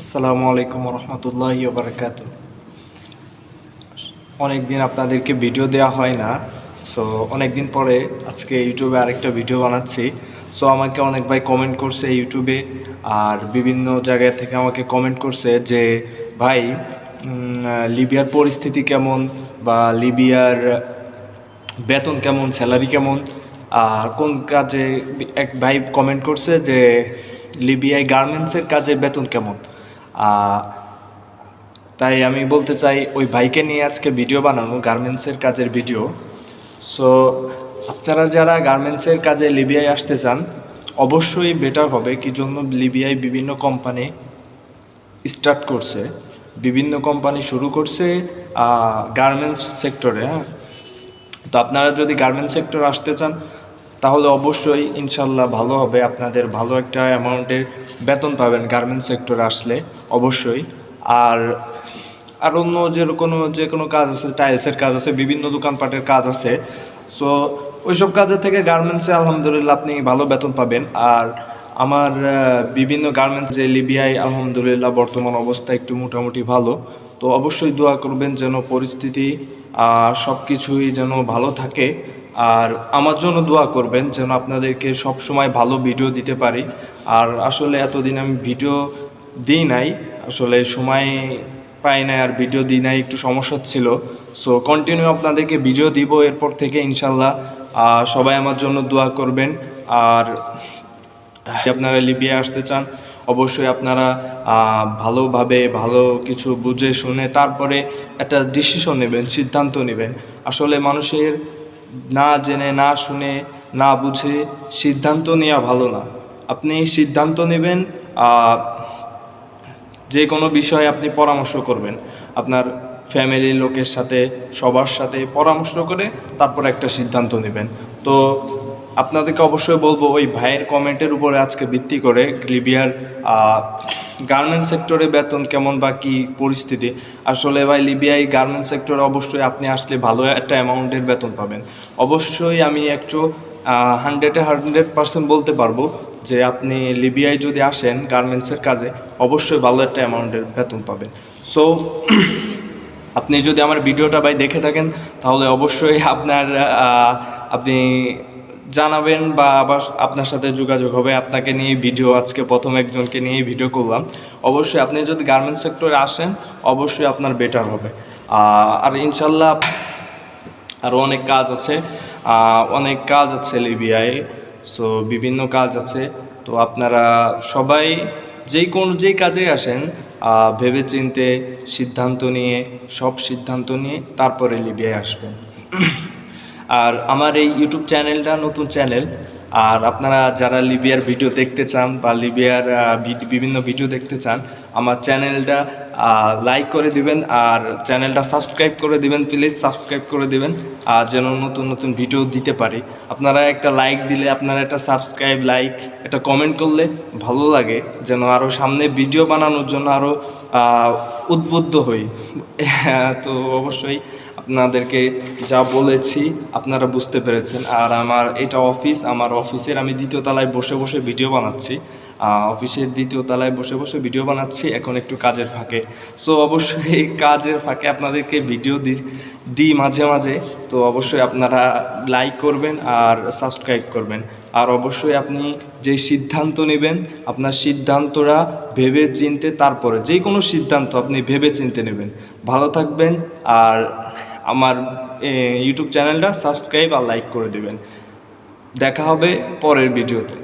আসসালামু আলাইকুম রহমতুল্লাহি ওবরাকাতু। অনেক দিন আপনাদেরকে ভিডিও দেওয়া হয় না, সো অনেক দিন পরে আজকে ইউটিউবে আরেকটা ভিডিও বানাচ্ছি। সো আমাকে অনেক ভাই কমেন্ট করছে ইউটিউবে, আর বিভিন্ন জায়গা থেকে আমাকে কমেন্ট করছে যে ভাই, লিবিয়ার পরিস্থিতি কেমন, বা লিবিয়ার বেতন কেমন, স্যালারি কেমন, আর কোন কাজে। এক ভাই কমেন্ট করছে যে লিবিয়ায় গার্মেন্টসের কাজে বেতন কেমন। তাই আমি বলতে চাই ওই ভাইকে নিয়ে আজকে ভিডিও বানানো, গার্মেন্টসের কাজের ভিডিও। সো আপনারা যারা গার্মেন্টসের কাজে লিবিয়ায় আসতে চান, অবশ্যই বেটার হবে কি জন্য, লিবিয়ায় বিভিন্ন কোম্পানি স্টার্ট করছে, বিভিন্ন কোম্পানি শুরু করছে গার্মেন্টস সেক্টরে। হ্যাঁ, তো আপনারা যদি গার্মেন্টস সেক্টর আসতে চান তাহলে অবশ্যই ইনশাল্লাহ ভালো হবে, আপনাদের ভালো একটা অ্যামাউন্টের বেতন পাবেন গার্মেন্টস সেক্টরে আসলে অবশ্যই। আর আর অন্য যে কোনো কাজ আছে, টাইলসের কাজ আছে, বিভিন্ন দোকানপাটের কাজ আছে। সো ওইসব কাজের থেকে গার্মেন্টসে আলহামদুলিল্লাহ আপনি ভালো বেতন পাবেন। আর আমার বিভিন্ন গার্মেন্টস যে লিবিয়ায় আলহামদুলিল্লাহ বর্তমান অবস্থা একটু মোটামুটি ভালো। তো অবশ্যই দোয়া করবেন যেন পরিস্থিতি সব কিছুই যেন ভালো থাকে। আর আমার জন্য দোয়া করবেন যেন আপনাদেরকে সব সময় ভালো ভিডিও দিতে পারি। আর আসলে এতদিন আমি ভিডিও দিই নাই, আসলে সময় পাই নাই, আর ভিডিও দিই নাই, একটু সমস্যা ছিল। সো কন্টিনিউ আপনাদেরকে ভিডিও দিব এরপর থেকে ইনশাল্লাহ। সবাই আমার জন্য দোয়া করবেন। আর আপনারা লিবিয়া আসতে চান, অবশ্যই আপনারা ভালোভাবে ভালো কিছু বুঝে শুনে তারপরে একটা ডিসিশন নেবেন, সিদ্ধান্ত নেবেন। আসলে মানুষের না জেনে না শুনে না বুঝে সিদ্ধান্ত নেওয়া ভালো না। আপনি সিদ্ধান্ত নেবেন, যে কোনো বিষয়ে আপনি পরামর্শ করবেন আপনার ফ্যামিলির লোকের সাথে, সবার সাথে পরামর্শ করে তারপর একটা সিদ্ধান্ত নেবেন। তো আপনাদেরকে অবশ্যই বলবো ওই ভাইয়ের কমেন্টের উপরে আজকে ভিত্তি করে লিবিয়ার গার্মেন্টস সেক্টরে বেতন কেমন বা কী পরিস্থিতি। আসলে ভাই লিবিয়ায় গার্মেন্টস সেক্টরে অবশ্যই আপনি আসলে ভালো একটা অ্যামাউন্টের বেতন পাবেন। অবশ্যই আমি একটু 100% বলতে পারবো যে আপনি লিবিয়ায় যদি আসেন গার্মেন্টসের কাজে অবশ্যই ভালো একটা অ্যামাউন্টের বেতন পাবেন। সো আপনি যদি আমার ভিডিওটা ভাই দেখে থাকেন তাহলে অবশ্যই আপনি জানাবেন, বা আবার আপনার সাথে যোগাযোগ হবে। আপনাকে নিয়ে ভিডিও, আজকে প্রথম একজনকে নিয়ে ভিডিও করলাম। অবশ্যই আপনি যদি গার্মেন্টস সেক্টরে আসেন অবশ্যই আপনার বেটার হবে। আর ইনশাল্লাহ আরও অনেক কাজ আছে লিবিয়ায়। সো বিভিন্ন কাজ আছে। তো আপনারা সবাই যেই কাজে আসেন ভেবে চিন্তে সিদ্ধান্ত নিয়ে তারপরে লিবিয়ায় আসবেন। আর আমার এই ইউটিউব চ্যানেলটা নতুন চ্যানেল। আর আপনারা যারা লিবিয়ার ভিডিও দেখতে চান বা লিবিয়ার বিভিন্ন ভিডিও দেখতে চান, আমার চ্যানেলটা লাইক করে দিবেন আর চ্যানেলটা সাবস্ক্রাইব করে দিবেন। প্লিজ সাবস্ক্রাইব করে দিবেন যেন নতুন নতুন ভিডিও দিতে পারি। আপনারা একটা লাইক দিলে, আপনারা একটা সাবস্ক্রাইব, লাইক, একটা কমেন্ট করলে ভালো লাগে, যেন আরও সামনে ভিডিও বানানোর জন্য আরও উদ্বুদ্ধ হই। তো অবশ্যই আপনাদেরকে যা বলেছি আপনারা বুঝতে পেরেছেন। আর আমার অফিসের আমি দ্বিতীয় তলায় বসে বসে ভিডিও বানাচ্ছি। অফিসের দ্বিতীয় তলায় বসে বসে ভিডিও বানাচ্ছি এখন একটু কাজের ফাঁকে। সো অবশ্যই এই কাজের ফাঁকে আপনাদেরকে ভিডিও দিই মাঝে মাঝে। তো অবশ্যই আপনারা লাইক করবেন আর সাবস্ক্রাইব করবেন। আর অবশ্যই আপনি যে সিদ্ধান্ত নেবেন আপনার সিদ্ধান্তটা ভেবে চিনতে, তারপরে যে কোনো সিদ্ধান্ত আপনি ভেবে চিনতে নেবেন। ভালো থাকবেন। আর আমার ইউটিউব চ্যানেলটা সাবস্ক্রাইব আর লাইক করে দেবেন। দেখা হবে পরের ভিডিওতে।